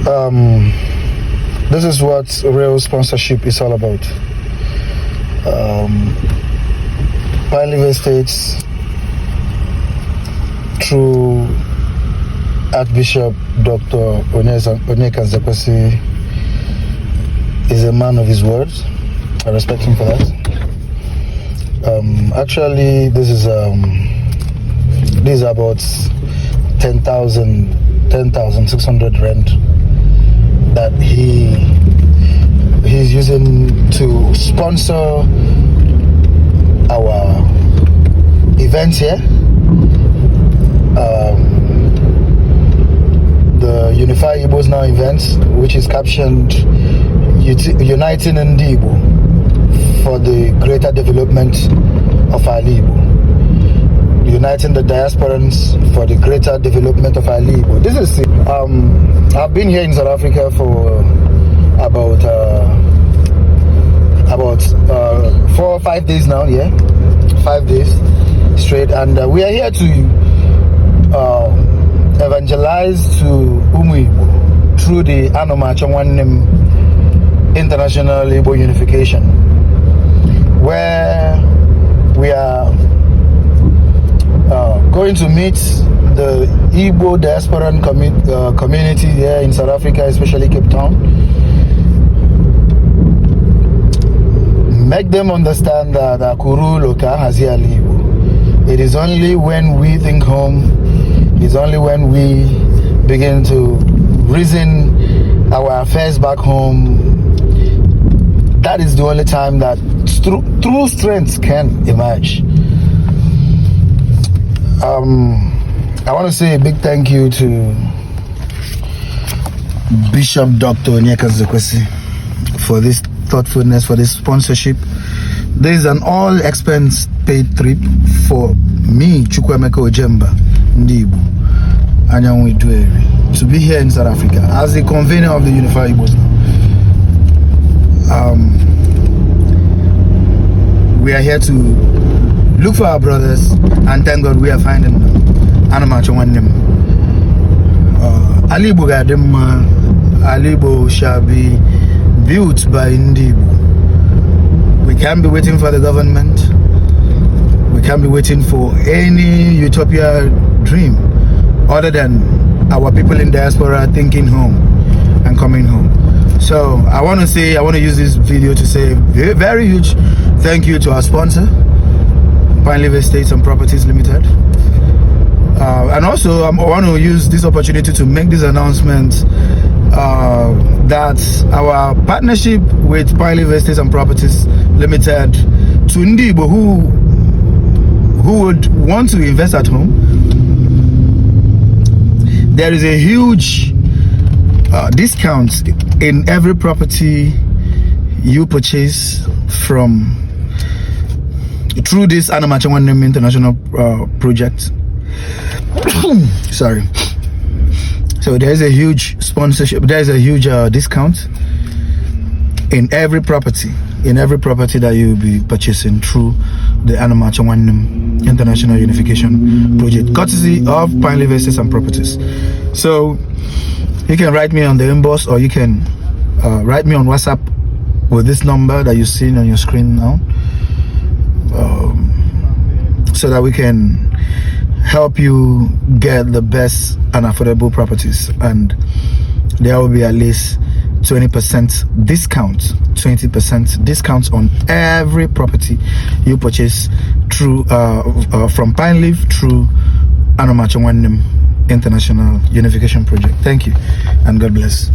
This is what real sponsorship is all about. Pine Leaf Estates, through Archbishop Dr. Onyeka Nzekwesi, is a man of his words. I respect him for that. Actually, this is about 10,600 rent that he's using to sponsor our events here. The Unify Igbos Now events, which is captioned Uniting Igbo for the greater development of our Igbo. Uniting the diasporans for the greater development of our Igbo. This is I've been here in South Africa for about 4 or 5 days now. 5 days straight, and we are here to evangelize to Umu Igbo through the Anomachawanim International Igbo Unification, where we are going to meet the Igbo diasporan community here in South Africa, especially Cape Town. Make them understand that Akuru Loka Hazia Igbo. It is only when we think home, it is only when we begin to reason our affairs back home, that is the only time that true strength can emerge. I want to say a big thank you to Bishop Dr. Onyeka Nzekwesi for this thoughtfulness, for this sponsorship. This is an all expense paid trip for me, Chukwemeka Ojemba, Ndibu, Anyanwu Idueri, to be here in South Africa as the convener of the Unified Igbos. We are here to look for our brothers, and thank God we are finding them. Alibo Gadema, Alibo shall be built by Ndibu. We can't be waiting for the government. We can't be waiting for any utopia dream other than our people in diaspora thinking home and coming home. So I want to use this video to say a very huge thank you to our sponsor, Pine Leaf Estates and Properties Limited. And also I want to use this opportunity to make this announcement that our partnership with Pine Leaf Estates and Properties Limited to Ndibo who would want to invest at home, there is a huge discount in every property you purchase through this Anomachawanem International project. Sorry. So there is a huge sponsorship. There is a huge discount in every property that you will be purchasing through the Anomachawanem International Unification project, courtesy of Pine Leaf Estates and Properties. So you can write me on the inbox, or you can write me on WhatsApp with this number that you're seeing on your screen now, so that we can help you get the best and affordable properties. And there will be at least 20% discounts on every property you purchase through from Pine Leaf through Anomachawanem International Unification Project. Thank you, and God bless.